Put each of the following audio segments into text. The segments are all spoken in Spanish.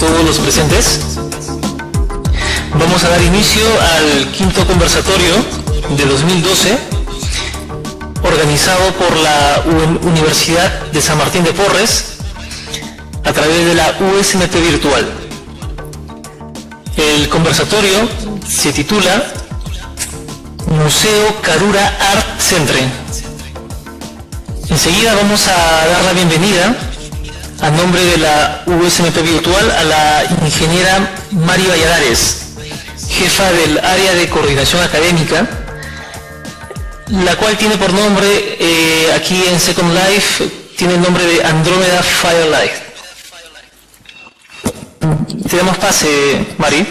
todos los presentes. Vamos a dar inicio al quinto conversatorio de 2012, organizado por la Universidad de San Martín de Porres a través de la USMP Virtual. El conversatorio se titula Museo Karura Art Centre. Enseguida vamos a dar la bienvenida a nombre de la USMP Virtual a la ingeniera Mari Valladares, jefa del área de coordinación académica, la cual tiene por nombre, aquí en Second Life, tiene el nombre de Andrómeda Firelight. Te damos pase, Mari.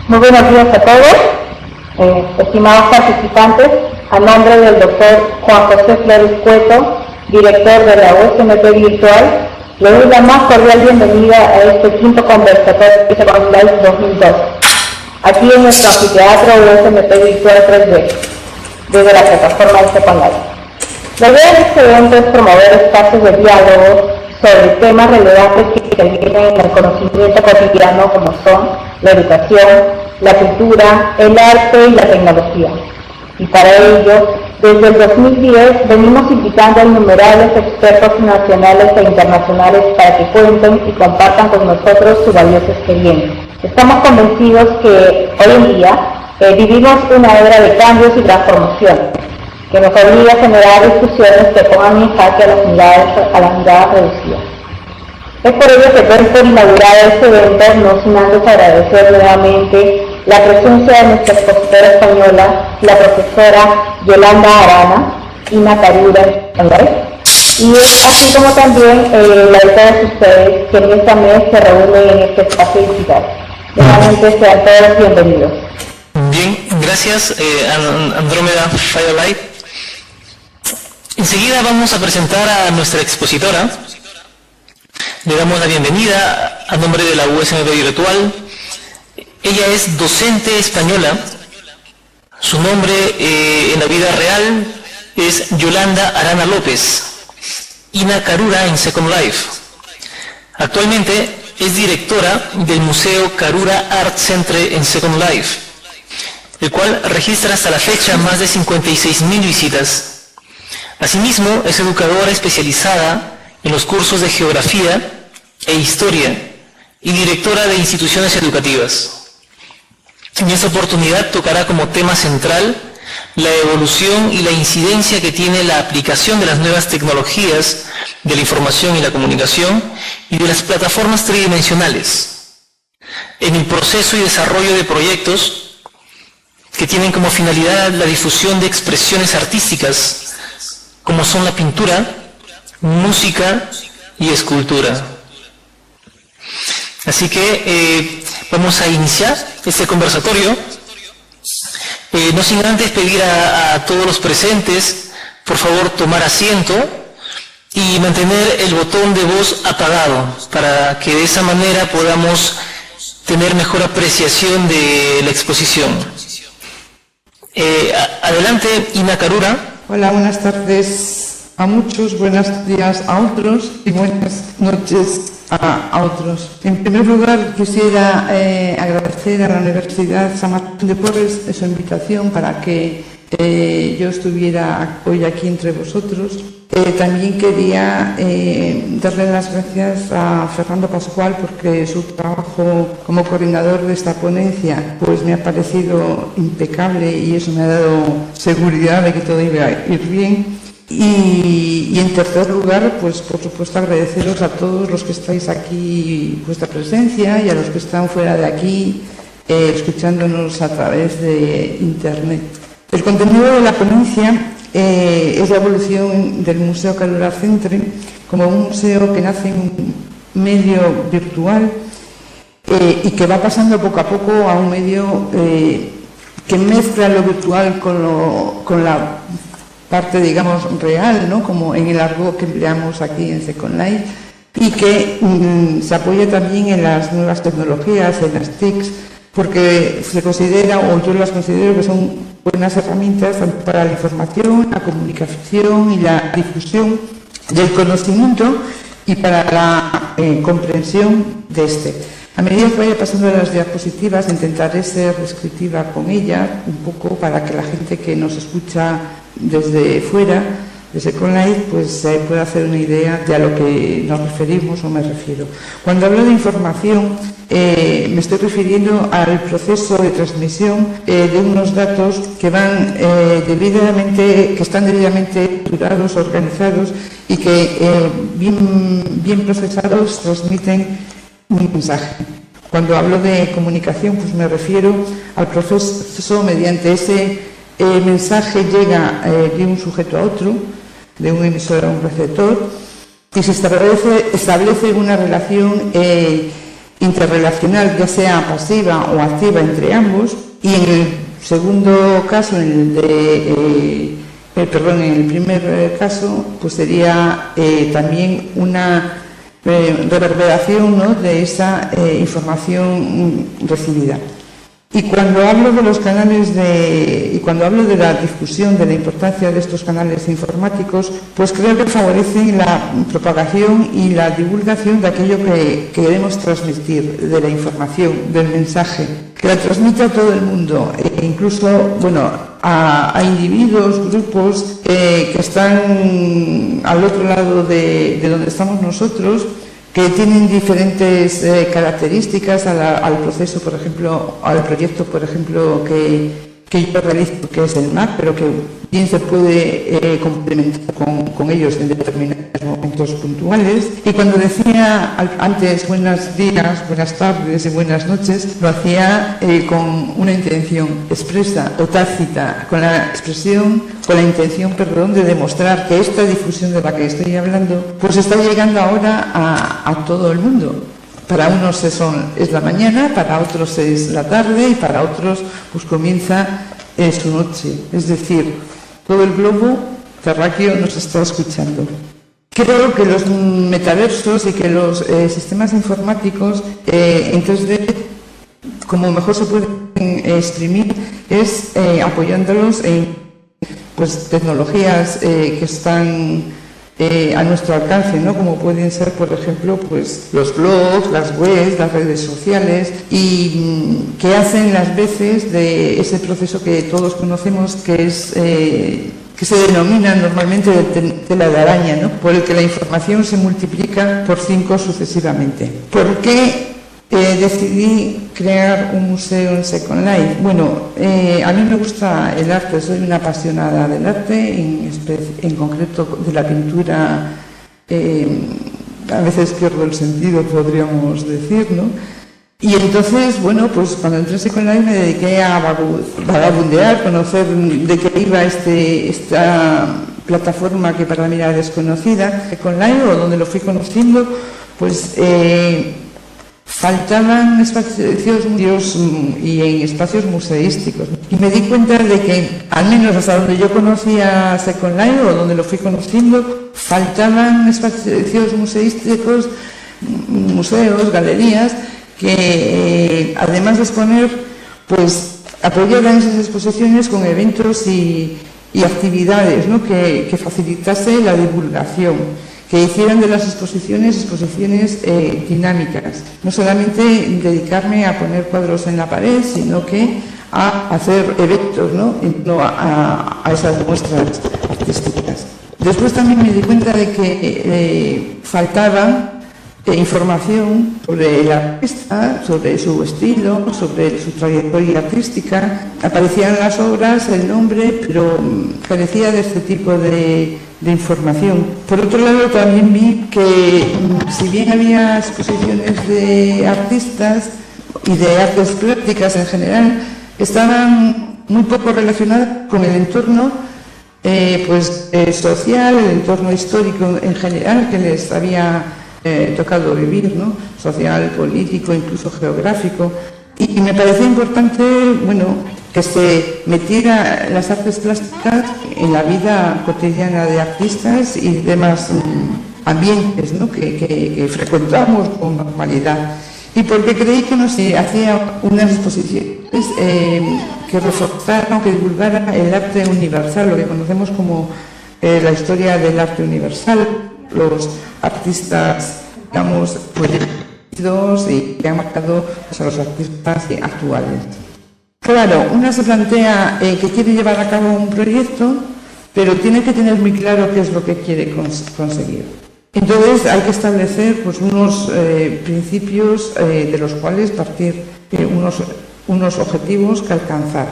Muy buenos días a todos, estimados participantes. A nombre del doctor Juan José Flores Cueto, director de la USMP Virtual, le doy la más cordial bienvenida a este quinto conversatorio de Second Life 2002, aquí en nuestro anfiteatro USMP Virtual 3D, desde la plataforma de Second Life. La idea de este evento es promover espacios de diálogo sobre temas relevantes que intervienen en el conocimiento cotidiano, como son la educación, la cultura, el arte y la tecnología. Y para ello, desde el 2010 venimos invitando a innumerables expertos nacionales e internacionales para que cuenten y compartan con nosotros su valiosa experiencia. Estamos convencidos que hoy en día vivimos una era de cambios y transformación, que nos obliga a generar discusiones que pongan en jaque a las miradas reducidas. Es por ello que doy por inaugurada este evento, no sin antes agradecer nuevamente la presencia de nuestra expositora española, la profesora Yolanda Arana, Ina Karura, y es así como también la de todos ustedes que en esta mes se reúnen en este espacio digital. Nuevamente sean todos bienvenidos. Bien, gracias Andrómeda Firelight. Enseguida vamos a presentar a nuestra expositora. Le damos la bienvenida a nombre de la USMP Virtual. Ella es docente española. Su nombre en la vida real es Yolanda Arana López, Ina Karura en Second Life. Actualmente es directora del Museo Karura Art Centre en Second Life, el cual registra hasta la fecha más de 56.000 visitas. Asimismo, es educadora especializada en los cursos de Geografía e Historia y directora de instituciones educativas. En esta oportunidad tocará como tema central la evolución y la incidencia que tiene la aplicación de las nuevas tecnologías de la información y la comunicación y de las plataformas tridimensionales en el proceso y desarrollo de proyectos que tienen como finalidad la difusión de expresiones artísticas como son la pintura, música y escultura. Así que vamos a iniciar este conversatorio, no sin antes pedir a todos los presentes, por favor, tomar asiento y mantener el botón de voz apagado, para que de esa manera podamos tener mejor apreciación de la exposición. Adelante, Ina Karura. Hola, buenas tardes a muchos, buenos días a otros y buenas noches a otros. En primer lugar, quisiera agradecer a la Universidad San Martín de Porres su invitación para que yo estuviera hoy aquí entre vosotros. También quería darle las gracias a Fernando Pascual porque su trabajo como coordinador de esta ponencia pues me ha parecido impecable y eso me ha dado seguridad de que todo iba a ir bien. Y en tercer lugar, pues por supuesto agradeceros a todos los que estáis aquí vuestra presencia y a los que están fuera de aquí escuchándonos a través de Internet. El contenido de la ponencia es la evolución del Museo Karura Art Centre como un museo que nace en un medio virtual y que va pasando poco a poco a un medio que mezcla lo virtual con la parte, digamos, real, ¿no? Como en el argot que empleamos aquí en Second Life, y que se apoya también en las nuevas tecnologías, en las TICs, porque se considera, o yo las considero que son buenas herramientas tanto para la información, la comunicación y la difusión del conocimiento y para la comprensión de este. A medida que vaya pasando las diapositivas, intentaré ser descriptiva con ella, un poco para que la gente que nos escucha desde fuera, desde Second Life, pues pueda hacer una idea de a lo que nos referimos o me refiero. Cuando hablo de información, me estoy refiriendo al proceso de transmisión de unos datos que van que están debidamente estructurados, organizados y que bien procesados transmiten un mensaje. Cuando hablo de comunicación, pues me refiero al proceso mediante ese mensaje llega de un sujeto a otro, de un emisor a un receptor, y se establece una relación interrelacional, ya sea pasiva o activa entre ambos, y en el segundo caso, en el primer caso, pues sería también una reverberación, ¿no?, de esa información recibida. Y cuando hablo de los canales y cuando hablo de la difusión, de la importancia de estos canales informáticos, pues creo que favorecen la propagación y la divulgación de aquello que queremos transmitir, de la información, del mensaje, que la transmite a todo el mundo, incluso, a individuos, grupos que están al otro lado de donde estamos nosotros, que tienen diferentes características al proceso, por ejemplo, al proyecto, por ejemplo, que yo realizo, que es el MAC, pero que bien se puede complementar con ellos en determinados momentos puntuales. Y cuando decía antes buenos días, buenas tardes y buenas noches, lo hacía con una intención expresa o tácita, con la intención de demostrar que esta difusión de la que estoy hablando, pues está llegando ahora a todo el mundo. Para unos es la mañana, para otros es la tarde y para otros pues comienza su noche. Es decir, todo el globo terráqueo nos está escuchando. Creo que los metaversos y que los sistemas informáticos en 3D, como mejor se pueden exprimir, es apoyándolos en tecnologías que están a nuestro alcance, ¿no? Como pueden ser, por ejemplo, pues los blogs, las webs, las redes sociales, y que hacen las veces de ese proceso que todos conocemos, que se denomina normalmente de tela de araña, ¿no?, por el que la información se multiplica por 5 sucesivamente. ¿Por qué decidí crear un museo en Second Life? A mí me gusta el arte, soy una apasionada del arte, en concreto de la pintura. A veces pierdo el sentido, podríamos decir, ¿no? Y entonces, pues cuando entré en Second Life me dediqué a vagabundear, conocer de qué iba esta plataforma que para mí era desconocida, Second Life, o donde lo fui conociendo, pues faltaban espacios y en espacios museísticos. Y me di cuenta de que, al menos hasta donde yo conocía Second Life, o donde lo fui conociendo, faltaban espacios museísticos, museos, galerías, que además de exponer, pues apoyaran esas exposiciones con eventos y actividades, ¿no?, que facilitase la divulgación, que hicieran de las exposiciones dinámicas. No solamente dedicarme a poner cuadros en la pared, sino que a hacer eventos, ¿no?, a esas muestras artísticas. Después también me di cuenta de que faltaba información sobre el artista, sobre su estilo, sobre su trayectoria artística. Aparecían en las obras el nombre, pero carecía de este tipo de información. Por otro lado, también vi que, si bien había exposiciones de artistas y de artes plásticas en general, estaban muy poco relacionadas con el entorno social, el entorno histórico en general que les había tocado vivir, ¿no?, social, político, incluso geográfico. Y me parecía importante, que se metiera las artes plásticas en la vida cotidiana de artistas y demás ambientes, ¿no?, que frecuentamos con normalidad. Y porque creí que nos hacía unas exposiciones que reforzaran, que divulgaran el arte universal, lo que conocemos como la historia del arte universal, los artistas, digamos, pues, y que han marcado pues, a los artistas actuales. Claro, una se plantea que quiere llevar a cabo un proyecto, pero tiene que tener muy claro qué es lo que quiere conseguir. Entonces hay que establecer pues, unos principios de los cuales partir, unos objetivos que alcanzar.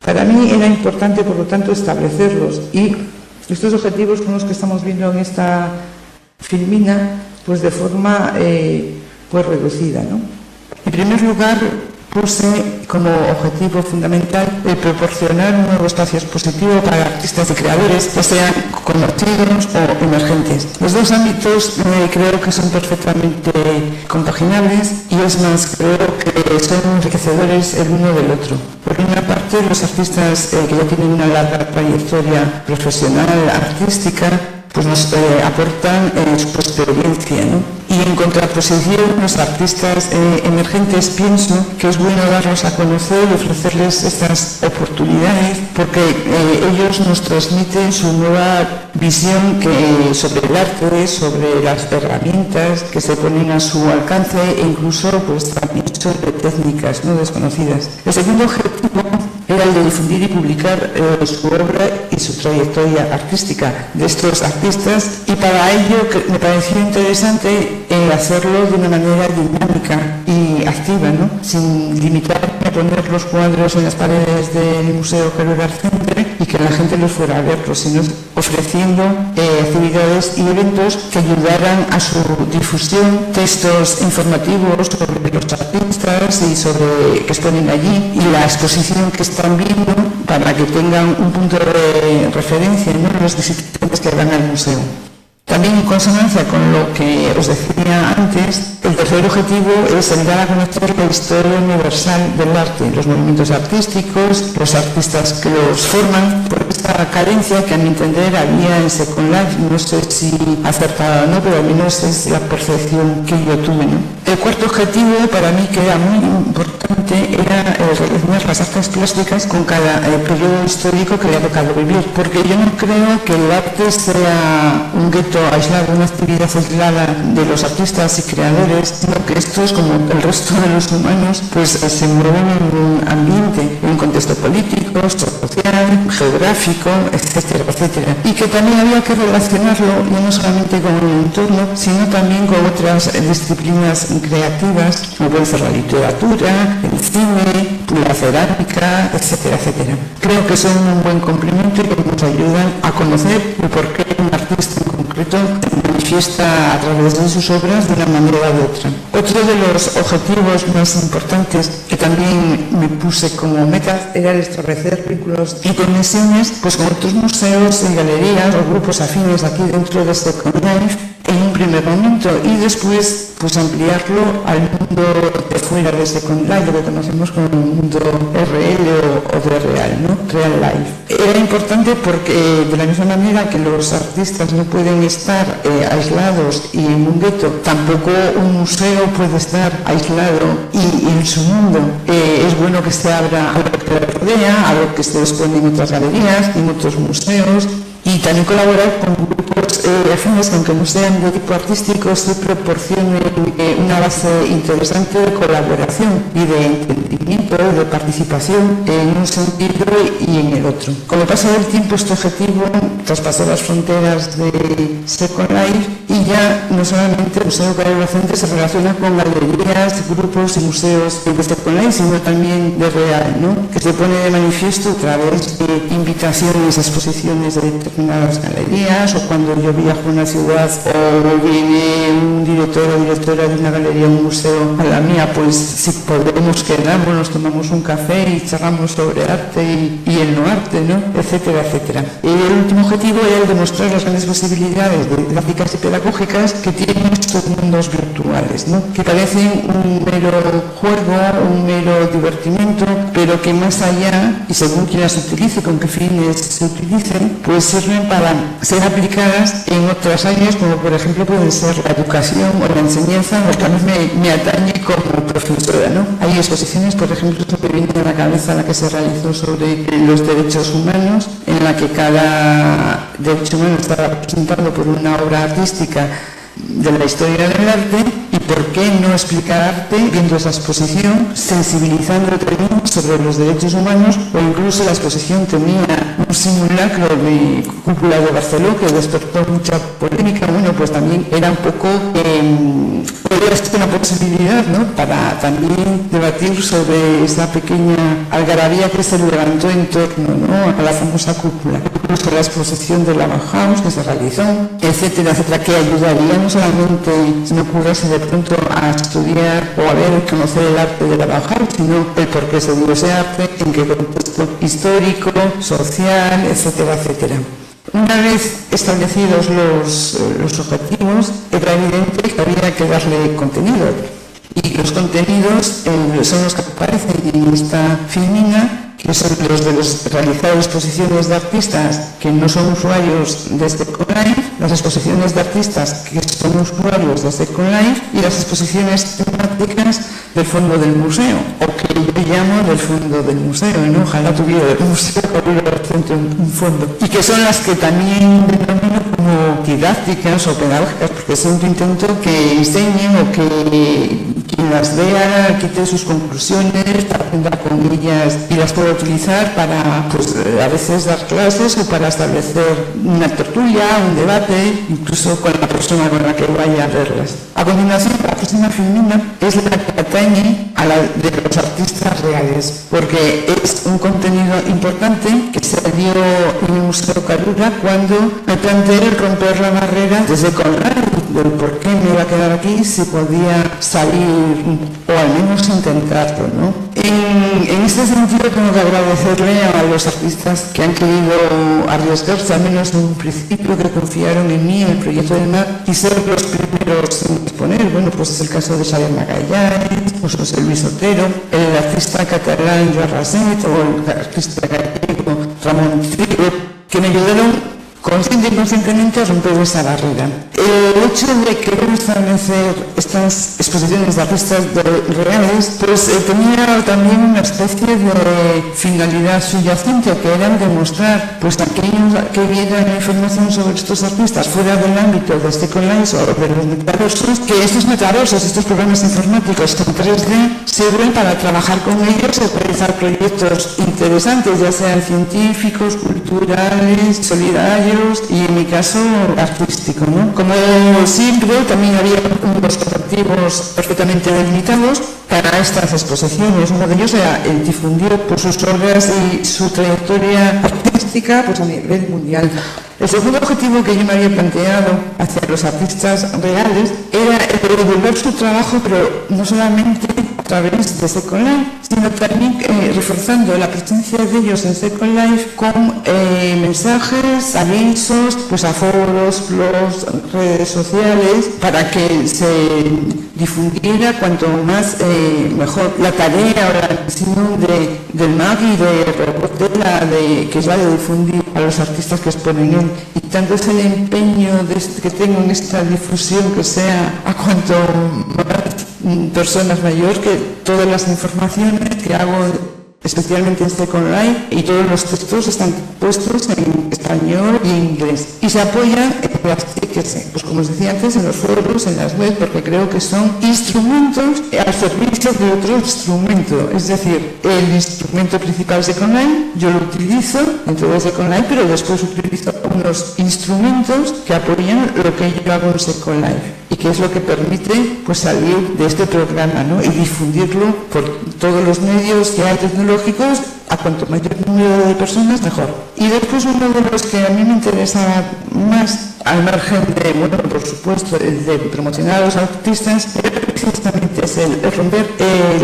Para mí era importante, por lo tanto, establecerlos, y estos objetivos son los que estamos viendo en esta filmina, pues de forma pues reducida, ¿no? En primer lugar, puse como objetivo fundamental el proporcionar un nuevo espacio expositivo para artistas y creadores, ya sean conocidos o emergentes. Los dos ámbitos creo que son perfectamente compaginables, y es más, creo que son enriquecedores el uno del otro. Por una parte, los artistas que ya tienen una larga trayectoria profesional, artística, pues nos aportan su experiencia, ¿no? Y en contraposición, los artistas emergentes, pienso que es bueno darlos a conocer y ofrecerles estas oportunidades, porque ellos nos transmiten su nueva visión sobre el arte, sobre las herramientas que se ponen a su alcance, e incluso pues, también sobre técnicas no desconocidas. El segundo objetivo era el de difundir y publicar su obra y su trayectoria artística de estos artistas, y para ello me pareció interesante hacerlo de una manera dinámica y activa, ¿no? Sin limitarme a poner los cuadros en las paredes del Museo Carol Centre y que la gente los fuera a verlos, sino ofreciendo actividades y eventos que ayudaran a su difusión, textos informativos sobre los artistas y sobre que exponen allí, y la exposición que están viendo, para que tengan un punto de referencia, ¿no?, los visitantes que van al museo. También en consonancia con lo que os decía antes, el tercer objetivo es el dar a conocer la historia universal del arte, los movimientos artísticos, los artistas que los forman, por esta carencia que a mi entender había en Second Life. No sé si acertada o no, pero al menos es la percepción que yo tuve, ¿no? El cuarto objetivo, para mí, que era muy importante, era relacionar las artes plásticas con cada periodo histórico que le ha tocado vivir, porque yo no creo que el arte sea un gueto aislado, una actividad aislada de los artistas y creadores, sino que estos, como el resto de los humanos, pues se mueven en un ambiente, en un contexto político, social, geográfico, etcétera, etcétera. Y que también había que relacionarlo no solamente con el entorno, sino también con otras disciplinas creativas, como puede ser la literatura, el cine, la cerámica, etcétera, etcétera. Creo que son un buen complemento y que nos ayudan a conocer el porqué un artista en concreto manifiesta a través de sus obras de una manera u otra. Otro de los objetivos más importantes que también me puse como meta era el establecer vínculos y conexiones pues, con otros museos y galerías o grupos afines aquí dentro de Second Life en un primer momento, y después pues ampliarlo al mundo de fuera de Second Life, lo que conocemos como el mundo RL o de Real, ¿no? Real Life. Era importante porque de la misma manera que los artistas no pueden estar aislados y en un gueto, tampoco un museo puede estar aislado y en su mundo. Es bueno que se abra a lo que le rodea, a lo que se expone en otras galerías, en otros museos, y también colaborar con grupos afines, aunque no sean de tipo artístico, se proporcione una base interesante de colaboración y de entendimiento, de participación en un sentido y en el otro. Con el paso del tiempo, este objetivo traspasó las fronteras de Second Life, y ya no solamente el Museo Carol Centre se relaciona con galerías, grupos y museos de Second Life, sino también de Real, ¿no?, que se pone de manifiesto a través de invitaciones, exposiciones de determinadas galerías, o cuando yo viajo a una ciudad o viene un director o directora de una galería o un museo a la mía, pues si podemos quedar, bueno, nos tomamos un café y charlamos sobre arte y el no arte, ¿no?, etcétera, etcétera. El último objetivo era el de mostrar las grandes posibilidades didácticas y pedagógicas que tienen estos mundos virtuales, ¿no?, que parecen un mero juego, un mero divertimento, pero que más allá, y según quien las utilice, con qué fines se utilicen, pues sirven para ser aplicadas en otras áreas, como por ejemplo pueden ser la educación o la enseñanza, lo que a mí me atañe como profesora, ¿no? Hay exposiciones, por ejemplo, que viene a la cabeza la que se realizó sobre los derechos humanos, en la que cada derecho humano está representado por una obra artística de la historia del arte, y por qué no explicar arte viendo esa exposición, sensibilizando también sobre los derechos humanos, o incluso la exposición tenía un simulacro de cúpula de Barceló que despertó mucha polémica. Bueno, pues también era un poco podría ser una posibilidad, ¿no?, para también debatir sobre esa pequeña algarabía que se levantó en torno, ¿no?, a la famosa cúpula, incluso la exposición de la Bauhaus que se realizó, etcétera, etcétera, que ayudaría no solamente, se me ocurre, de pronto a estudiar o a ver, conocer el arte de la Bauhaus, sino el por qué se dio ese arte, en qué contexto histórico, social, etcétera, etcétera. Una vez establecidos los objetivos, era evidente que había que darle contenido. Y los contenidos son los que aparecen en esta filmina, que son los de los realizar exposiciones de artistas que no son usuarios de Second Life, las exposiciones de artistas que son usuarios de Second Life y las exposiciones temáticas del fondo del museo, o que yo llamo del fondo del museo, ¿no? Ojalá tuviera el museo un fondo, y que son las que también denomino como didácticas o pedagógicas, porque siempre intento que enseñen o que quien las vea quite sus conclusiones, aprenda con ellas y las pueda utilizar para, pues, a veces dar clases o para establecer una tertulia, un debate, incluso con la persona con la que vaya a verlas. A continuación, la próxima filmina es la que atañe a la de los artistas reales, porque es un contenido importante que se dio en el Museo Carura cuando me planteé romper la barrera desde Conrad, del por qué me iba a quedar aquí si podía salir o al menos intentarlo, ¿no? En este sentido tengo que agradecerle a los artistas que han querido arriesgarse, al menos en un principio, que confiaron en mí, en el proyecto del MAC, y ser los primeros en exponer. Bueno, pues es el caso de Xavier Magallanes, pues José Luis Otero, el artista catalán Joan Raset o el artista gallego Ramón Trigo, que me ayudaron consciente y inconscientemente a romper esa barrera. El hecho de querer establecer estas exposiciones de artistas reales, pues tenía también una especie de finalidad subyacente, que era demostrar, pues, aquellos que vieran información sobre estos artistas fuera del ámbito de Second Life o de los metaversos, que estos metaversos, estos programas informáticos en 3D, sirven para trabajar con ellos y realizar proyectos interesantes, ya sean científicos, culturales, solidarios, y en mi caso artístico, ¿no? Como siempre, también había unos objetivos perfectamente delimitados para estas exposiciones. Uno de ellos era el difundir, pues, sus obras y su trayectoria artística, pues, a nivel mundial. El segundo objetivo que yo me había planteado hacia los artistas reales era el de devolver su trabajo, pero no solamente a través de Second Life, sino también reforzando la presencia de ellos en Second Life con mensajes, avisos, pues, a foros, blogs, redes sociales, para que se difundiera cuanto más mejor la tarea o la misión del MAC y de Reportera, que es la de difundir a los artistas que exponen él. Y tanto es el empeño que tengo en esta difusión, que sea a cuanto más personas mayor, que todas las informaciones que hago, especialmente en Second Life, y todos los textos están puestos en español y inglés. Y se apoyan en las TICs, pues, como os decía antes, en los foros, en las webs, porque creo que son instrumentos al servicio de otro instrumento. Es decir, el instrumento principal de Second Life, yo lo utilizo dentro de Second Life, pero después utilizo unos instrumentos que apoyan lo que yo hago en Second Life, y que es lo que permite, pues, salir de este programa, ¿no?, y difundirlo por todos los medios que hay tecnológicos, a cuanto mayor número de personas, mejor. Y después, uno de los que a mí me interesaba más, al margen de, bueno, por supuesto, el de promocionar a los artistas, precisamente es el romper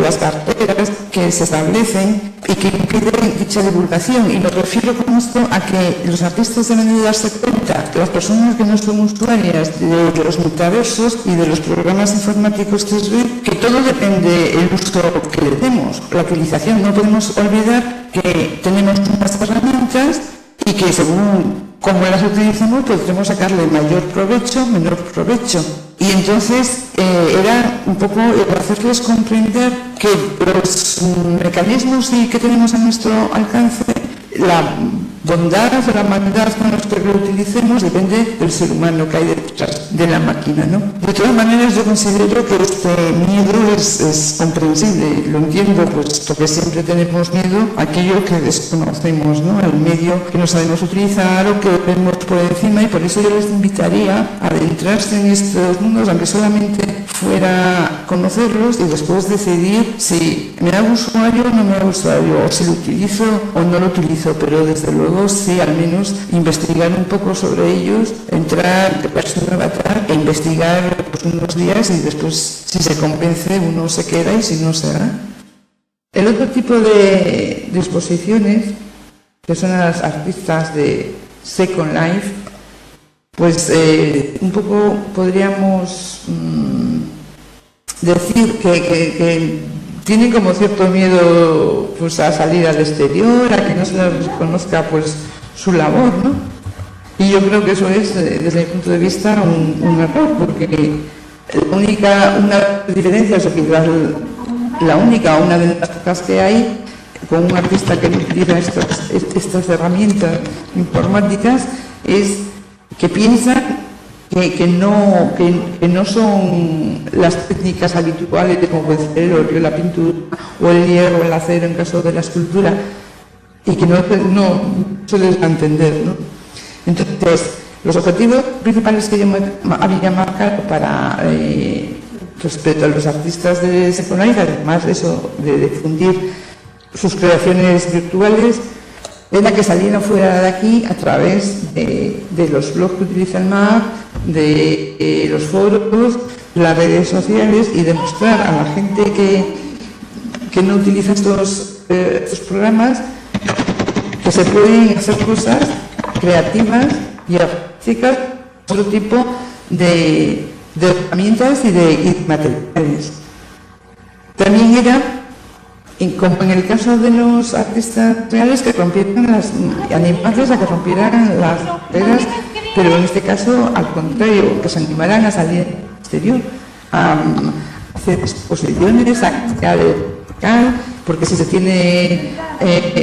las barreras que se establecen y que impiden dicha divulgación. Y me refiero con esto a que los artistas deben de darse cuenta, las personas que no son usuarias de los metaversos y de los programas informáticos 3D, que todo depende del uso que le demos, la utilización. No podemos olvidar que tenemos unas herramientas y que, según cómo las utilicemos, podremos sacarle mayor provecho, menor provecho. Y entonces era un poco hacerles comprender que los mecanismos que tenemos a nuestro alcance, la bondad o la maldad con los que lo utilicemos depende del ser humano que hay detrás de la máquina, ¿no? De todas maneras, yo considero que este miedo es comprensible, lo entiendo, puesto que siempre tenemos miedo a aquello que desconocemos, ¿no? Al medio que no sabemos utilizar o que vemos por encima, y por eso yo les invitaría a adentrarse en estos mundos, aunque solamente fuera conocerlos y después decidir si me hago usuario o no me hago usuario, o si lo utilizo o no lo utilizo, pero desde luego sí, al menos investigar un poco sobre ellos, entrar, pegarse un avatar e investigar pues, unos días, y después, si se convence, uno se queda, y si no, se va. El otro tipo de exposiciones, que son las artistas de Second Life, pues un poco podríamos decir que tienen como cierto miedo pues, a salir al exterior, a que no se les reconozca pues, su labor, ¿no? Y yo creo que eso es, desde mi punto de vista, un error, porque una diferencia, o quizás la única o una de las pocas que hay con un artista que utiliza estas herramientas informáticas, es que piensan que no son las técnicas habituales de como puede ser el óleo, la pintura o el hierro, el acero en caso de la escultura, y que no se les va a entender, ¿no? Entonces, los objetivos principales que yo me había marcado para respecto a los artistas de Second Life, además de eso, de difundir sus creaciones virtuales, es la que salieron fuera de aquí a través de los blogs que utiliza el MAC, de los foros, las redes sociales, y demostrar a la gente que no utiliza estos programas que se pueden hacer cosas creativas y artísticas, otro tipo de herramientas y de materiales. También era, como en el caso de los artistas reales, que rompieran animarles a que rompieran las barreras, pero en este caso, al contrario, que se animaran a salir al exterior, a hacer exposiciones, a crear local, porque si se tiene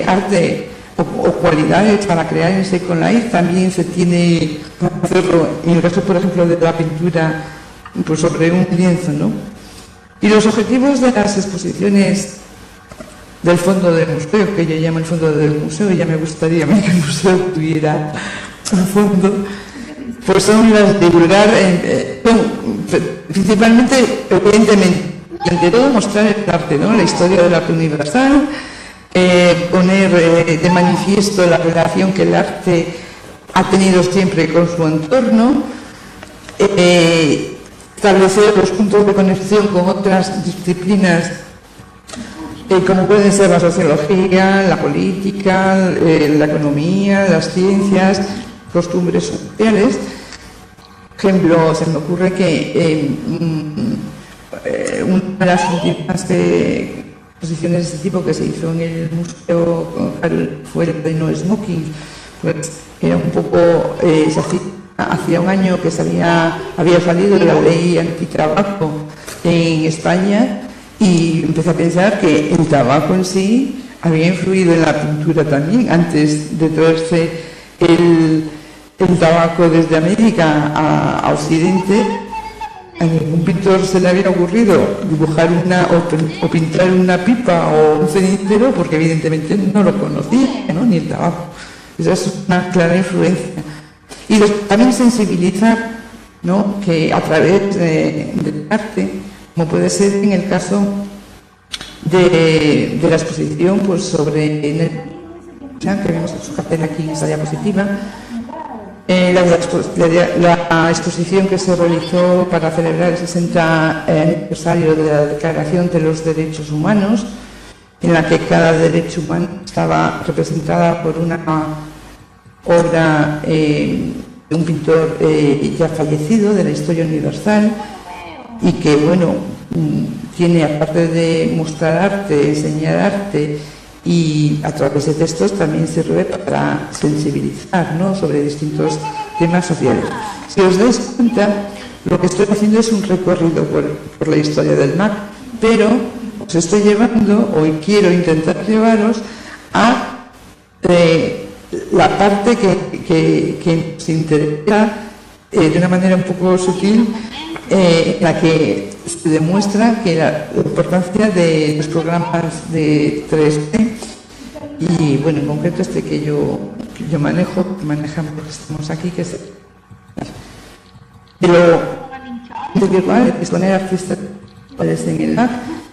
arte o cualidades para crear en Second Life, también se tiene para hacerlo, en el caso, por ejemplo, de la pintura, pues sobre un lienzo, ¿no? Y los objetivos de las exposiciones del fondo del museo, que yo llamo el fondo del museo, y ya me gustaría que el museo tuviera un fondo, pues son las de divulgar, principalmente, evidentemente, de todo mostrar el arte, ¿no? La historia del arte universal, poner de manifiesto la relación que el arte ha tenido siempre con su entorno, establecer los puntos de conexión con otras disciplinas como pueden ser la sociología, la política, la economía, las ciencias, costumbres sociales. Por ejemplo, se me ocurre que una de las últimas exposiciones de este tipo que se hizo en el museo fue el de No Smoking, pues era un poco, hacía un año que había salido la ley antitabaco en España, y empecé a pensar que el tabaco en sí había influido en la pintura también. Antes de traerse el tabaco desde América a Occidente, a ningún pintor se le había ocurrido dibujar o pintar una pipa o un cenicero, porque evidentemente no lo conocía, ¿no? Ni el tabaco. Esa es una clara influencia. Y también sensibilizar, ¿no? Que a través del arte, como puede ser en el caso de la exposición pues sobre que vemos su cartel aquí en esta diapositiva, la exposición que se realizó para celebrar el 60 aniversario de la Declaración de los Derechos Humanos, en la que cada derecho humano estaba representada por una obra de un pintor ya fallecido de la historia universal, y que, bueno, tiene, aparte de mostrar arte, enseñar arte, y a través de textos también sirve para sensibilizar, ¿no?, sobre distintos temas sociales. Si os dais cuenta, Lo que estoy haciendo es un recorrido por la historia del MAC, pero os estoy llevando, hoy quiero intentar llevaros a la parte que nos interesa de una manera un poco sutil, en la que se demuestra que la importancia de los programas de 3D y, bueno, en concreto este que yo manejamos porque estamos aquí, que es lo virtual, es poner artistas en el MAC.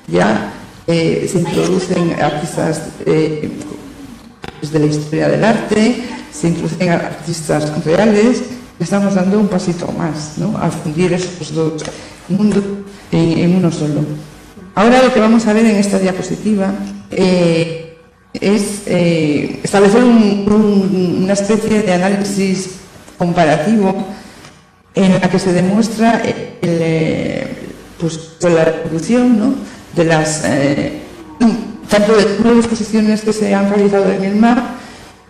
Ya se introducen artistas desde la historia del arte, se introducen artistas reales. Estamos dando un pasito más, ¿no?, a fundir esos dos mundos en uno solo. Ahora lo que vamos a ver en esta diapositiva es establecer una especie de análisis comparativo en la que se demuestra la evolución, ¿no?, de las tanto de las exposiciones que se han realizado en el MAC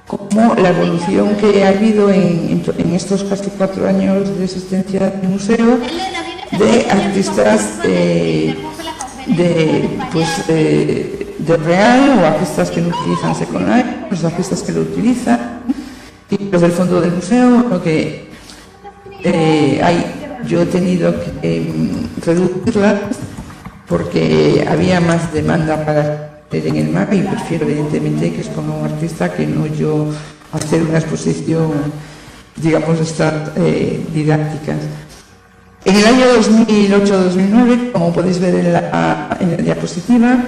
como la evolución que ha habido en estos casi 4 años de existencia del museo de artistas de real, o artistas que no utilizan Second Life, los artistas que lo utilizan, y los del fondo del museo. Lo que yo he tenido que reducirlas porque había más demanda para en el MAC, y prefiero evidentemente que exponga un artista que no yo hacer una exposición, digamos, estas didácticas. En el año 2008-2009, como podéis ver en la diapositiva,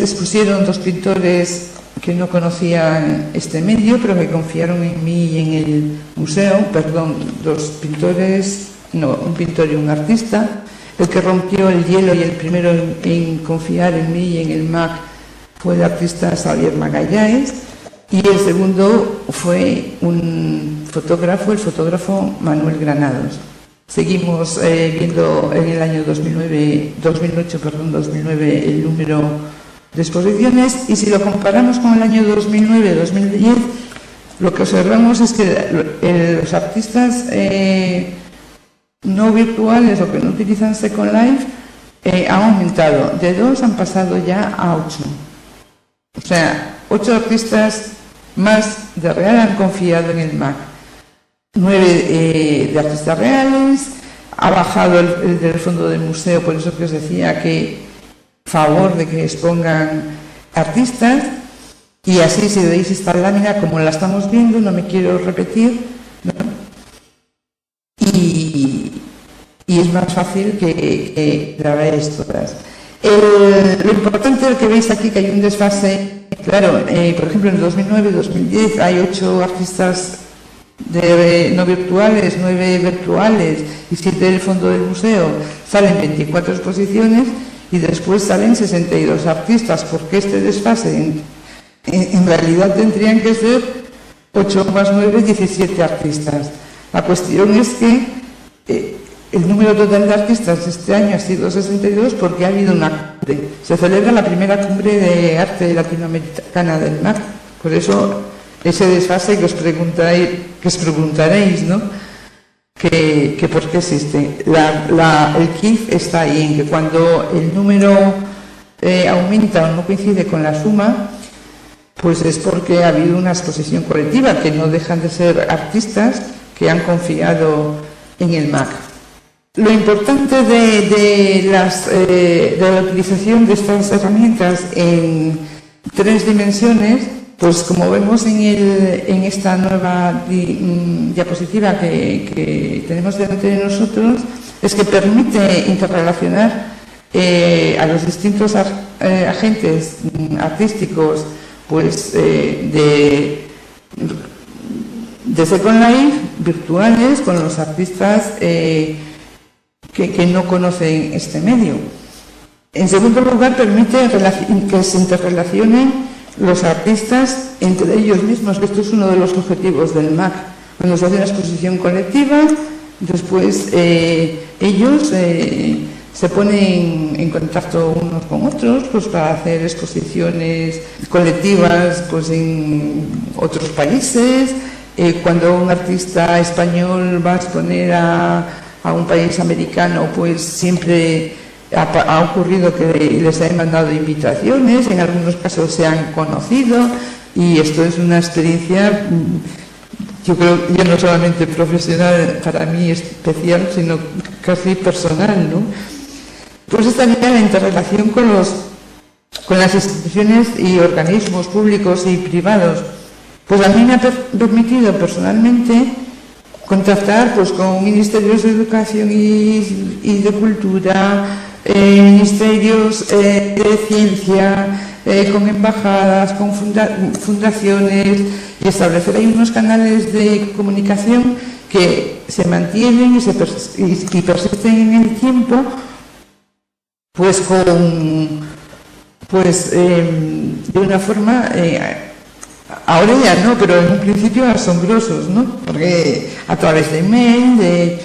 expusieron 2 pintores que no conocían este medio, pero que confiaron en mí y en el museo. Un pintor y un artista. El que rompió el hielo y el primero en confiar en mí y en el MAC fue el artista Xavier Magallanes, y el segundo fue el fotógrafo Manuel Granados. Seguimos viendo en el año 2008-2009 el número de exposiciones, y si lo comparamos con el año 2009-2010, lo que observamos es que los artistas no virtuales o que no utilizan Second Life han aumentado. De 2 han pasado ya a 8. O sea, 8 artistas más de real han confiado en el MAC. 9 de artistas reales. Ha bajado el del fondo del museo, por eso que os decía que favor de que expongan artistas. Y así, si veis esta lámina como la estamos viendo, no me quiero repetir, ¿no? Y es más fácil que la veáis todas. Lo importante es que veis aquí que hay un desfase. Claro, por ejemplo, en 2009-2010 hay 8 artistas no virtuales, 9 virtuales y 7 del fondo del museo. Salen 24 exposiciones y después salen 62 artistas, porque este desfase en realidad tendrían que ser 8 más 9, 17 artistas. La cuestión es que el número total de artistas este año ha sido 62 porque ha habido una cumbre. Se celebra la primera cumbre de arte latinoamericana del MAC. Por eso ese desfase que os preguntaréis, ¿no?, que por qué existe. El KIF está ahí, en que cuando el número aumenta o no coincide con la suma, pues es porque ha habido una exposición colectiva, que no dejan de ser artistas que han confiado en el MAC. Lo importante de la utilización de estas herramientas en 3 dimensiones, pues como vemos en esta nueva diapositiva que tenemos delante de nosotros, es que permite interrelacionar a los distintos agentes artísticos, pues de Second Life virtuales con los artistas que no conocen este medio. En segundo lugar, permite que se interrelacionen los artistas entre ellos mismos, que esto es uno de los objetivos del MAC. Cuando se hace una exposición colectiva, después ellos se ponen en contacto unos con otros, pues para hacer exposiciones colectivas, pues en otros países. Cuando un artista español va a exponer a a un país americano, pues siempre ha ocurrido que les han mandado invitaciones, en algunos casos se han conocido, y esto es una experiencia, yo creo, ya no solamente profesional para mí especial, sino casi personal, ¿no? Pues también la interrelación con las instituciones y organismos públicos y privados. Pues a mí me ha permitido personalmente contactar pues con ministerios de educación y de cultura, ministerios de ciencia, con embajadas, con fundaciones, y establecer ahí unos canales de comunicación que se mantienen y persisten en el tiempo, pues de una forma ahora ya no, pero en un principio asombrosos, ¿no? Porque a través de email,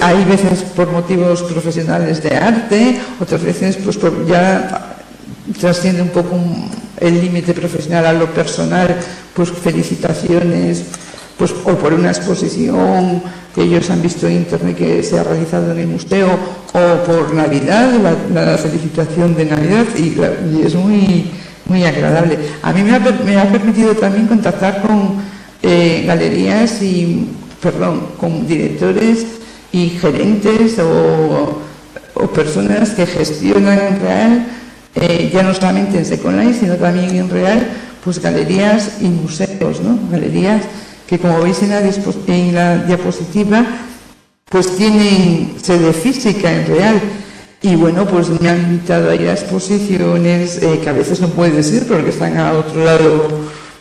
hay veces por motivos profesionales de arte, otras veces pues ya trasciende un poco el límite profesional a lo personal, pues felicitaciones, pues o por una exposición que ellos han visto en internet que se ha realizado en el museo, o por Navidad, la felicitación de Navidad, y es muy agradable. A mí me ha permitido también contactar con galerías con directores y gerentes o personas que gestionan en real, ya no solamente en Second Life, sino también en real, pues galerías y museos, ¿no? Galerías que, como veis en la diapositiva, pues tienen sede física en real. Y bueno, pues me han invitado a ir a exposiciones que a veces no puedes ir porque están a otro lado,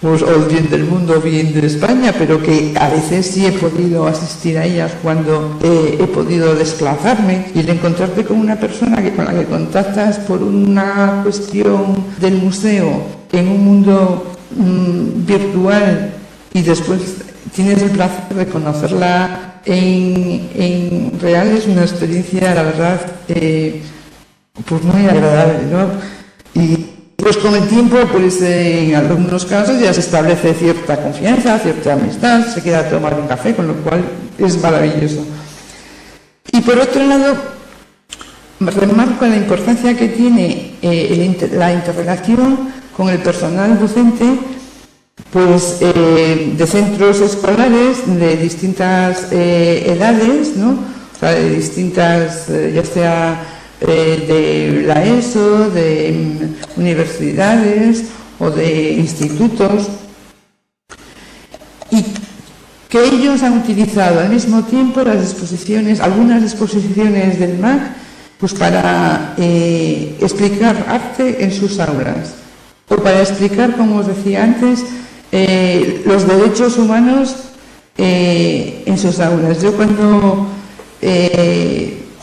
pues, o bien del mundo o bien de España, pero que a veces sí he podido asistir a ellas cuando he podido desplazarme, y el encontrarte con una persona con la que contactas por una cuestión del museo en un mundo virtual, y después tienes el placer de conocerla en real, es una experiencia, la verdad, pues muy agradable, ¿no? Y pues con el tiempo, pues en algunos casos ya se establece cierta confianza, cierta amistad, se queda a tomar un café, con lo cual es maravilloso. Y por otro lado, remarco la importancia que tiene la interrelación con el personal docente, pues de centros escolares de distintas edades, ¿no? O sea, de distintas, ya sea de la ESO, de universidades o de institutos, y que ellos han utilizado al mismo tiempo algunas exposiciones del MAC, pues para explicar arte en sus aulas, o para explicar, como os decía antes, los derechos humanos en sus aulas. Yo cuando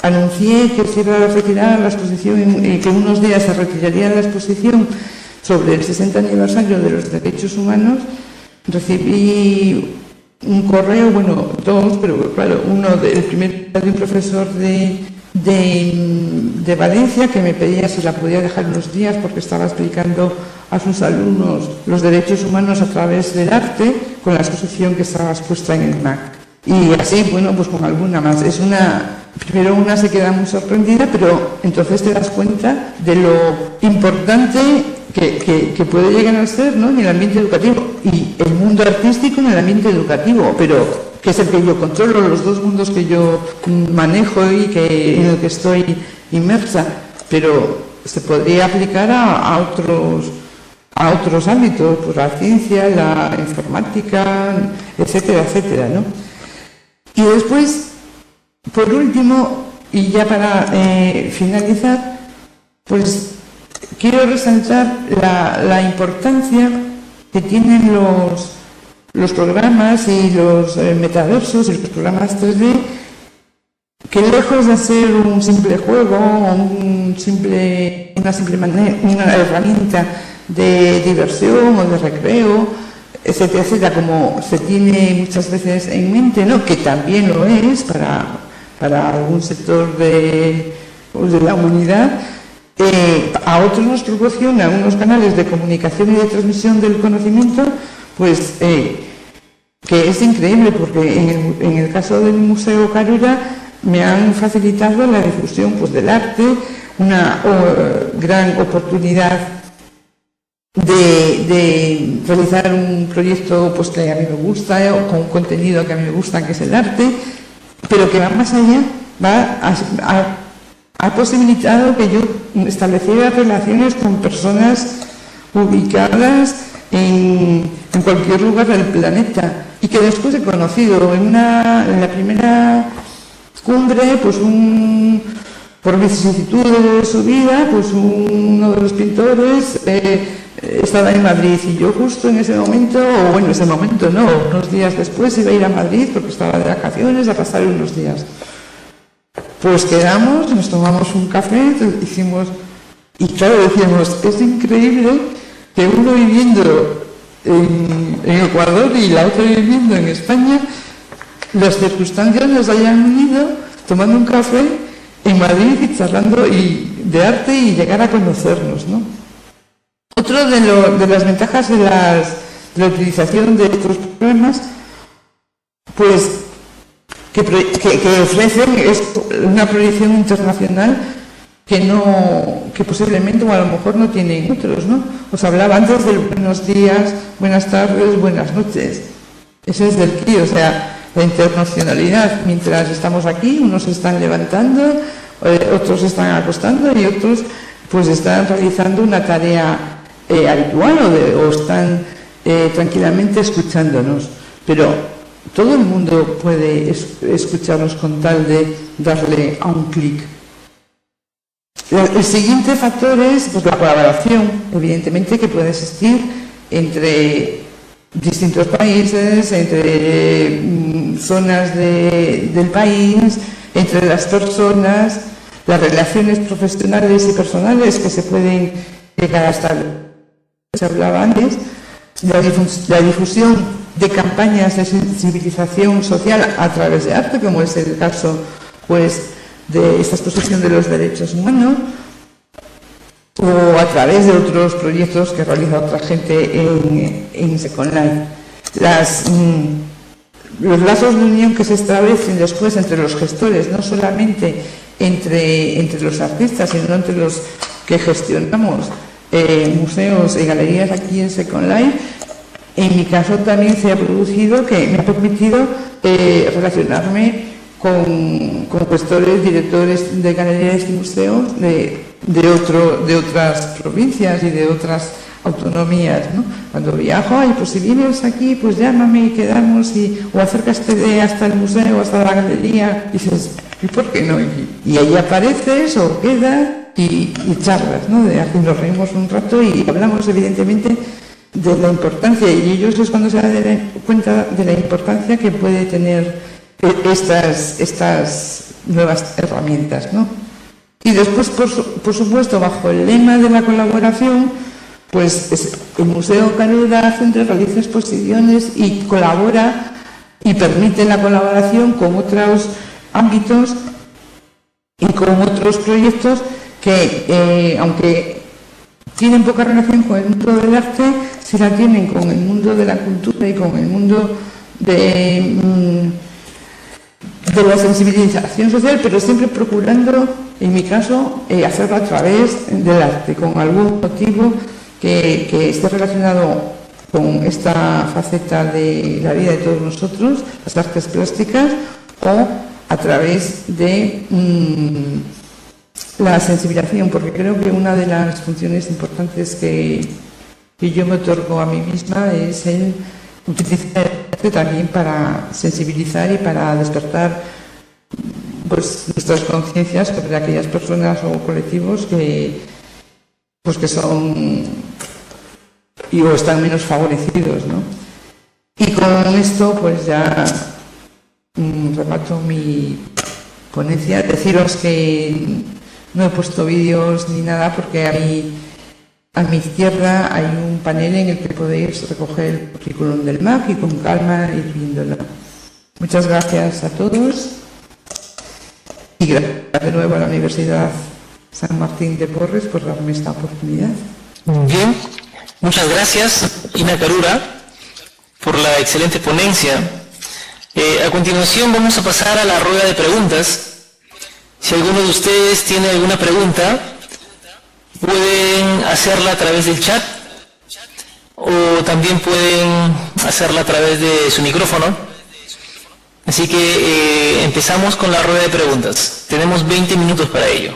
anuncié que se iba a retirar la exposición, que unos días se retiraría la exposición sobre el 60 aniversario de los derechos humanos, recibí un correo, dos, pero claro, el primero de un profesor de Valencia, que me pedía si la podía dejar unos días porque estaba explicando a sus alumnos los derechos humanos a través del arte con la exposición que estaba expuesta en el MAC. Y así, pues con alguna más. Primero una se queda muy sorprendida, pero entonces te das cuenta de lo importante que puede llegar a ser, ¿no?, en el ambiente educativo, y el mundo artístico en el ambiente educativo, pero que es el que yo controlo, los dos mundos que yo manejo y en el que estoy inmersa, pero se podría aplicar a otros ámbitos, pues la ciencia, la informática, etcétera, etcétera, ¿no? Y después, por último, y ya para finalizar, pues quiero resaltar la importancia que tienen los programas y los metaversos y los programas 3D, que lejos de ser un simple juego o una herramienta de diversión o de recreo, etcétera, etcétera, como se tiene muchas veces en mente, ¿no?, que también lo es para algún sector de la humanidad, a otros nos proporciona unos canales de comunicación y de transmisión del conocimiento, pues que es increíble porque en el caso del Museo Carura me han facilitado la difusión pues, del arte, una gran oportunidad de realizar un proyecto pues, que a mí me gusta, o con un contenido que a mí me gusta, que es el arte, pero que va más allá, ha posibilitado que yo estableciera relaciones con personas ubicadas en cualquier lugar del planeta y que después he conocido en la primera cumbre, pues por vicisitudes de su vida, pues uno de los pintores estaba en Madrid y yo justo en ese momento, o bueno, ese momento no, unos días después iba a ir a Madrid porque estaba de vacaciones a pasar unos días. Pues quedamos, nos tomamos un café, hicimos, y claro, decíamos, es increíble que uno viviendo en Ecuador y la otra viviendo en España, las circunstancias nos hayan unido tomando un café en Madrid y charlando de arte y llegar a conocernos, ¿no? Otro de las ventajas de la utilización de estos programas, pues que ofrecen es una proyección internacional que posiblemente o a lo mejor no tienen otros, ¿no? Os hablaba antes del buenos días, buenas tardes, buenas noches. Ese es el key, o sea, la internacionalidad. Mientras estamos aquí, unos se están levantando, otros se están acostando y otros pues están realizando una tarea habitual o están tranquilamente escuchándonos. Pero todo el mundo puede escucharnos con tal de darle a un clic. El siguiente factor es pues, la colaboración, evidentemente, que puede existir entre distintos países, entre zonas del país, entre las personas, las relaciones profesionales y personales que se pueden llegar a establecer. Se hablaba antes, la difusión de campañas de sensibilización social a través de arte, como es el caso pues, de esta exposición de los derechos humanos, o a través de otros proyectos que realiza otra gente en Second Life. Los lazos de unión que se establecen después entre los gestores, no solamente entre los artistas, sino entre los que gestionamos museos y galerías aquí en Second Life, en mi caso también se ha producido que me ha permitido relacionarme con gestores, directores de galerías y museos de otras provincias y de otras autonomías, ¿no? Cuando viajo, pues si vienes aquí, pues llámame y quedamos, o acércate hasta el museo, hasta la galería, y dices, ¿y por qué no? Y ahí apareces o quedas y charlas, ¿no? Aquí nos reímos un rato y hablamos evidentemente de la importancia, y ellos es cuando se dan cuenta de la importancia que puede tener estas nuevas herramientas, ¿no? Y después, por supuesto, bajo el lema de la colaboración, pues el Museo Carura Centre realiza exposiciones y colabora y permite la colaboración con otros ámbitos y con otros proyectos que, aunque tienen poca relación con el mundo del arte, sí la tienen con el mundo de la cultura y con el mundo de la sensibilización social, pero siempre procurando, en mi caso, hacerlo a través del arte, con algún motivo que esté relacionado con esta faceta de la vida de todos nosotros, las artes plásticas, o a través de la sensibilización, porque creo que una de las funciones importantes que yo me otorgo a mí misma es el utilizar el arte también para sensibilizar y para despertar pues, nuestras conciencias sobre aquellas personas o colectivos que son o están menos favorecidos, ¿no? Y con esto pues ya remato mi ponencia. Deciros que no he puesto vídeos ni nada porque a mi izquierda hay un panel en el que podéis recoger el currículum del MAC y con calma ir viéndolo. Muchas gracias a todos y gracias de nuevo a la Universidad San Martín de Porres por darme esta oportunidad. Bien, muchas gracias, Ina Carura, por la excelente ponencia. A continuación vamos a pasar a la rueda de preguntas. Si alguno de ustedes tiene alguna pregunta, pueden hacerla a través del chat o también pueden hacerla a través de su micrófono. Así que empezamos con la rueda de preguntas. Tenemos 20 minutos para ello.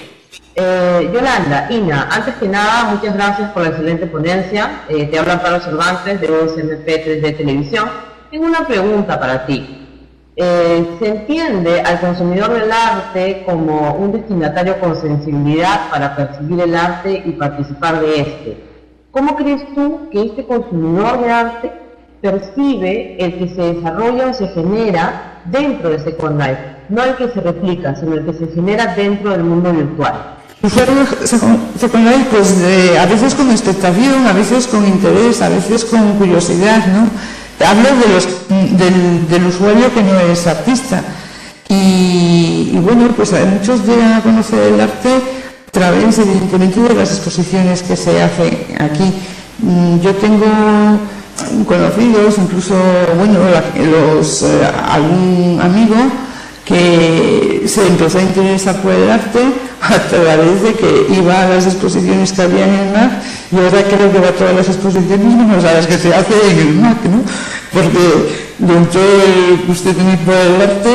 Yolanda, Ina, antes que nada, muchas gracias por la excelente ponencia. Te habla Amparo Cervantes de OSMP 3D Televisión. Tengo una pregunta para ti. Se entiende al consumidor del arte como un destinatario con sensibilidad para percibir el arte y participar de este. ¿Cómo crees tú que este consumidor de arte percibe el que se desarrolla o se genera dentro de Second Life? No el que se replica, sino el que se genera dentro del mundo virtual. Second Life, pues a veces con expectación, a veces con interés, a veces con curiosidad, ¿no? Hablo del usuario que no es artista. Y bueno, pues muchos llegan a conocer el arte a través, evidentemente, de las exposiciones que se hacen aquí. Yo tengo conocidos, incluso, bueno, algún amigo que se empezó a interesar por el arte a través de que iba a las exposiciones que había en el MAC, y ahora creo que va a todas las exposiciones menos a las que se hace en el MAC, ¿no? Porque le entró el gusto por el arte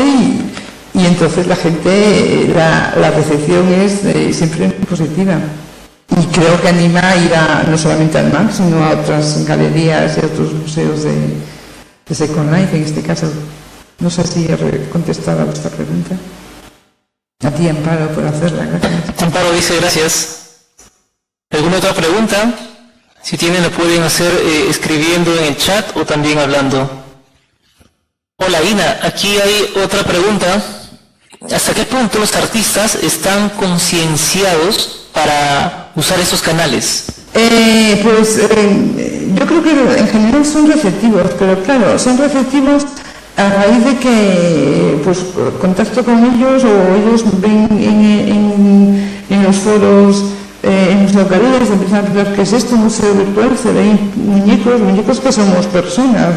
y entonces la gente, la recepción es siempre muy positiva. Y creo que anima a ir no solamente al MAC, sino a otras galerías y a otros museos de Second Life, en este caso. No sé si he contestado a vuestra pregunta. A ti, Amparo, por hacerla. Gracias. Amparo dice gracias. ¿Alguna otra pregunta? Si tienen, lo pueden hacer escribiendo en el chat o también hablando. Hola, Ina, aquí hay otra pregunta. ¿Hasta qué punto los artistas están concienciados para usar estos canales? Yo creo que en general son receptivos, pero claro, son receptivos a raíz de que pues contacto con ellos o ellos ven en los foros, en los locales, empiezan a pensar ¿qué es esto? Museo virtual, se ven muñecos que somos personas.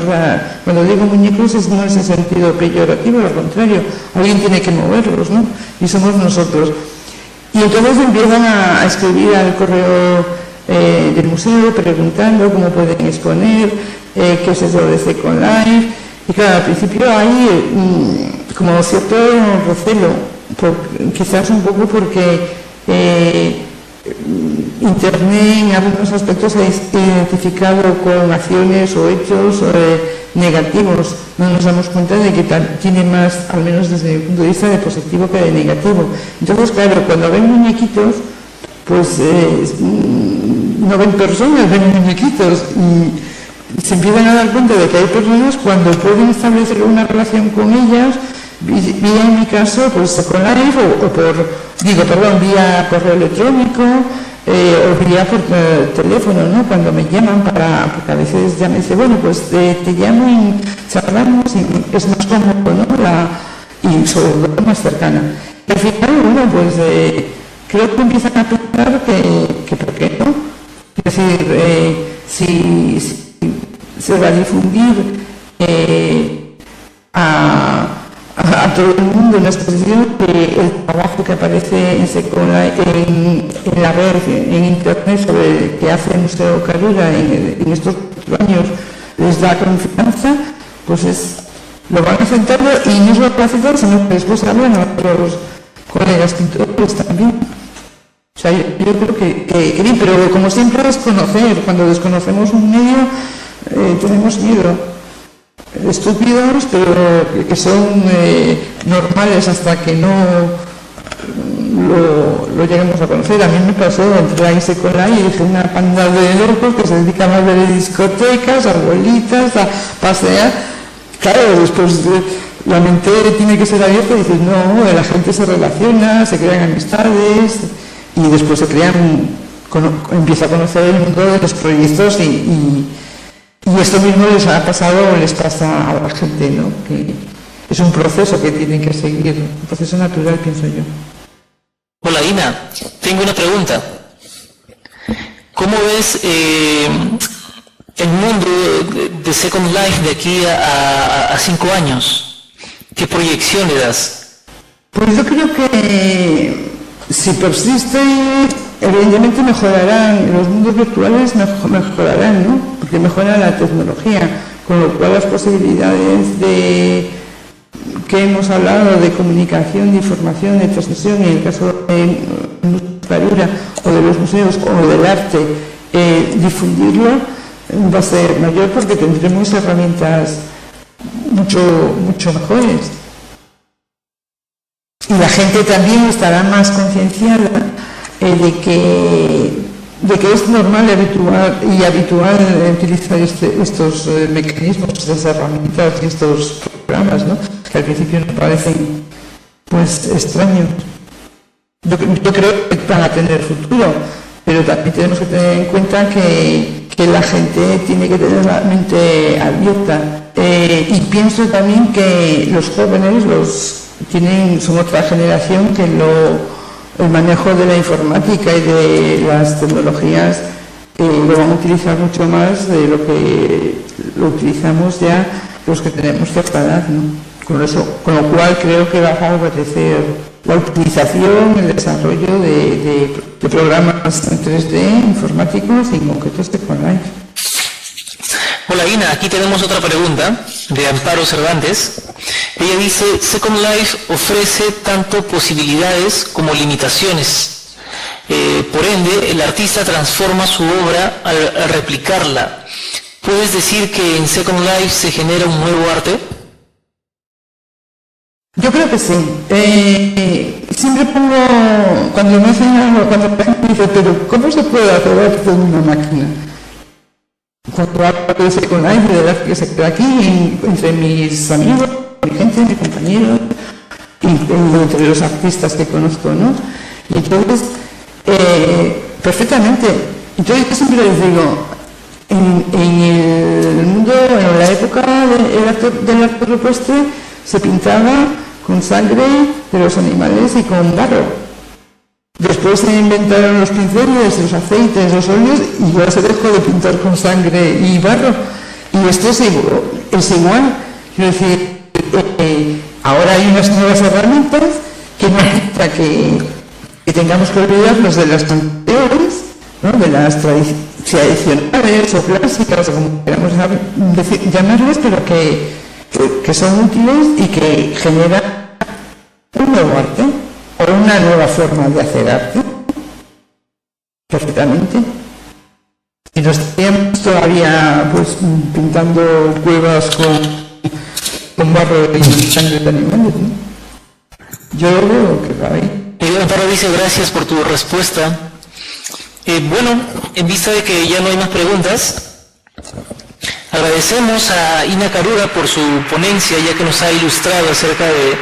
Cuando digo muñecos no es en sentido peyorativo, al contrario, alguien tiene que moverlos, ¿no? Y somos nosotros. Y entonces empiezan a escribir al correo del museo preguntando cómo pueden exponer, qué es eso de Second Life. Y claro, al principio hay como cierto recelo, quizás un poco porque Internet en algunos aspectos ha identificado con acciones o hechos negativos. No nos damos cuenta de que tiene más, al menos desde mi punto de vista, de positivo que de negativo. Entonces, claro, cuando ven muñequitos, pues no ven personas, ven muñequitos. Y se empiezan a dar cuenta de que hay personas cuando pueden establecer una relación con ellas, vía en mi caso, pues Second Life vía correo electrónico o vía por teléfono, ¿no? Cuando me llaman porque a veces ya me dice, bueno, pues te llamo y charlamos y es más cómodo, ¿no? Y sobre todo más cercana. Y al final, bueno, pues creo que empiezan a pensar que ¿por qué no? Es decir, si se va a difundir a todo el mundo en la exposición el trabajo que aparece en la red, en internet, sobre que hace el Museo Carrera en estos años, les da confianza, pues lo van aceptando, y no solo lo aceptan, sino que después hablan a otros colegas pintores también. O sea, yo creo que bien, pero como siempre es conocer. Cuando desconocemos un medio tenemos miedo. Estúpidos, pero que son normales hasta que no lo lleguemos a conocer. A mí me pasó, entré ahí Second Life y dije una panda de locos que se dedican a ver discotecas, arbolitas, a pasear. Claro, después la mente tiene que ser abierta y decir, no, la gente se relaciona, se crean amistades y después empieza a conocer el mundo de los proyectos y esto mismo les pasa a la gente, ¿no? Que es un proceso que tienen que seguir, un proceso natural, pienso yo. Hola, Ina, tengo una pregunta. ¿Cómo ves el mundo de Second Life de aquí a 5 años? ¿Qué proyección le das? Pues yo creo que si persiste, evidentemente mejorarán, los mundos virtuales mejorarán, ¿no? Porque mejora la tecnología, con lo cual las posibilidades que hemos hablado de comunicación, de información, de transmisión, en el caso de Carura o de los museos o del arte, difundirlo va a ser mayor porque tendremos herramientas mucho mejores. Y la gente también estará más concienciada de que es normal y habitual utilizar estos mecanismos, estas herramientas y estos programas, ¿no? Que al principio nos parecen pues extraños. Yo creo que van a tener futuro, pero también tenemos que tener en cuenta que la gente tiene que tener la mente abierta. Y pienso también que los jóvenes son otra generación que el manejo de la informática y de las tecnologías lo van a utilizar mucho más de lo que lo utilizamos ya los que tenemos cierta edad, ¿no? Con lo cual creo que va a favorecer la utilización, el desarrollo de programas en 3D informáticos y en concreto Second Life. Hola Ina, aquí tenemos otra pregunta de Amparo Cervantes. Ella dice, Second Life ofrece tanto posibilidades como limitaciones. Por ende, el artista transforma su obra al replicarla. ¿Puedes decir que en Second Life se genera un nuevo arte? Yo creo que sí. Siempre pongo, cuando me hacen algo, cuando la gente dice, pero ¿cómo se puede hacer arte en una máquina? Cuando hablo de Second Life, de verdad que se queda aquí, entre mis amigos, mi gente, mis compañeros, y entre los artistas que conozco, ¿no? Y entonces, perfectamente. Entonces yo siempre les digo, en el mundo, en la época del arte rupestre, se pintaba con sangre de los animales y con barro. Después se inventaron los pinceles, los aceites, los óleos y ya se dejó de pintar con sangre y barro. Y esto es igual. Quiero decir, ahora hay unas nuevas herramientas que no quita que tengamos que olvidarnos de las anteriores, ¿no? De las tradicionales o clásicas, o como queramos llamarlas, pero que son útiles y que generan un nuevo arte o una nueva forma de hacer arte perfectamente. Y nos estaríamos todavía pues pintando cuevas con barro y sangre de animales, ¿no? Yo veo que va ahí. Amparo dice gracias por tu respuesta. Bueno, en vista de que ya no hay más preguntas, agradecemos a Ina Carura por su ponencia, ya que nos ha ilustrado acerca de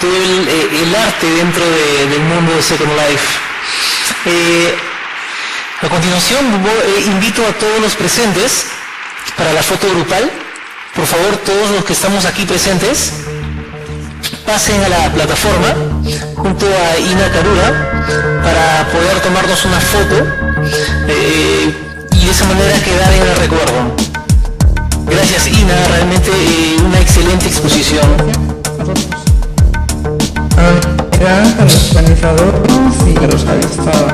todo el arte dentro del mundo de Second Life. A continuación, invito a todos los presentes para la foto grupal. Por favor, todos los que estamos aquí presentes, pasen a la plataforma junto a Ina Carura para poder tomarnos una foto y de esa manera quedar en el recuerdo. Gracias Ina, realmente una excelente exposición. A los organizadores y a los avistados.